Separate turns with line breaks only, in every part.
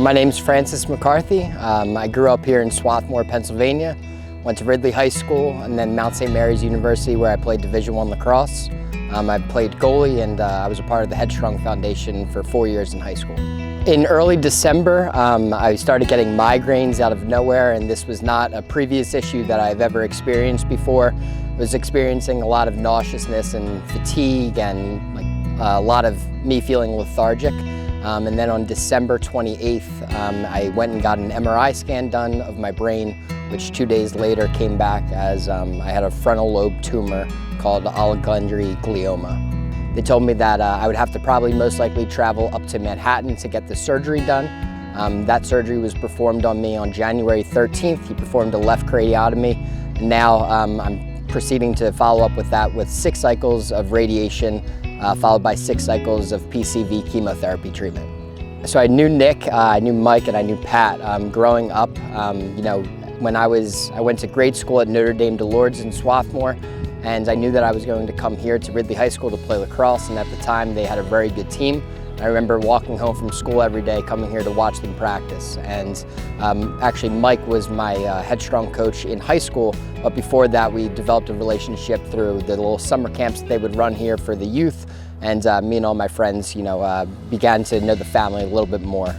My name's Frankie McCarthy. I grew up here in Swarthmore, Pennsylvania. Went to Ridley High School and then Mount St. Mary's University, where I played Division I lacrosse. I played goalie, and I was a part of the HEADstrong Foundation for 4 years in high school. In early December, I started getting migraines out of nowhere, and this was not a previous issue that I've ever experienced before. I was experiencing a lot of nauseousness and fatigue and a lot of me feeling lethargic. And then on December 28th, I went and got an MRI scan done of my brain, which 2 days later came back as I had a frontal lobe tumor called glioma. They told me that I would have to probably most likely travel up to Manhattan to get the surgery done. That surgery was performed on me on January 13th. He performed a left craniotomy, and now I'm proceeding to follow up with that with 6 cycles of radiation, followed by 6 cycles of PCV chemotherapy treatment. So I knew Nick, I knew Mike, and I knew Pat. Growing up, when I went to grade school at Notre Dame de Lourdes in Swarthmore, and I knew that I was going to come here to Ridley High School to play lacrosse, and at the time they had a very good team. I remember walking home from school every day, coming here to watch them practice. And actually Mike was my HEADstrong coach in high school, but before that we developed a relationship through the little summer camps that they would run here for the youth, and me and all my friends, began to know the family a little bit more.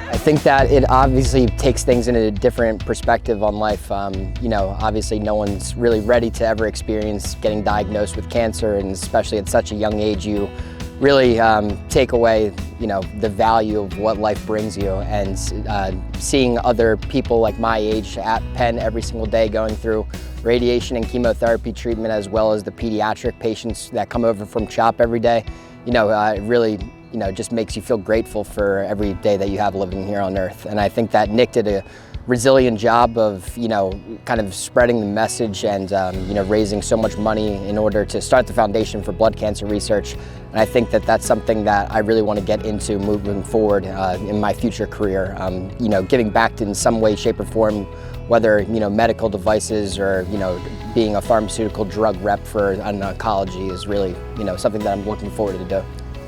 I think that it obviously takes things in a different perspective on life. Obviously no one's really ready to ever experience getting diagnosed with cancer, and especially at such a young age, you really take away, the value of what life brings you. And seeing other people like my age at Penn every single day going through radiation and chemotherapy treatment, as well as the pediatric patients that come over from CHOP every day, it really just makes you feel grateful for every day that you have living here on earth. And I think that Nick did a resilient job of, kind of spreading the message and, raising so much money in order to start the foundation for blood cancer research. And I think that that's something that I really want to get into moving forward in my future career. Giving back in some way, shape, or form, whether, medical devices or, being a pharmaceutical drug rep for an oncology is really, something that I'm looking forward to do.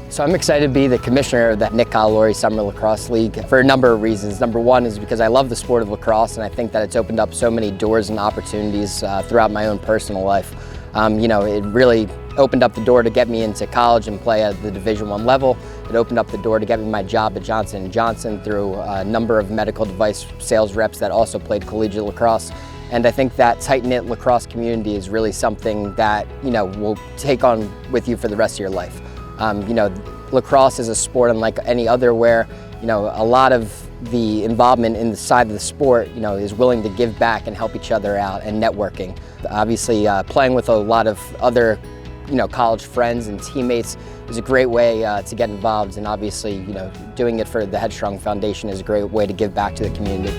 So I'm excited to be the commissioner of the Nick Colleluori Summer Lacrosse League for a number of reasons. Number one is because I love the sport of lacrosse, and I think that it's opened up so many doors and opportunities throughout my own personal life. It really opened up the door to get me into college and play at the Division I level. It opened up the door to get me my job at Johnson & Johnson through a number of medical device sales reps that also played collegiate lacrosse. And I think that tight-knit lacrosse community is really something that, will take on with you for the rest of your life. Lacrosse is a sport unlike any other where, a lot of the involvement in the side of the sport, is willing to give back and help each other out, and networking. Obviously, playing with a lot of other, college friends and teammates is a great way to get involved, and obviously, doing it for the HEADstrong Foundation is a great way to give back to the community.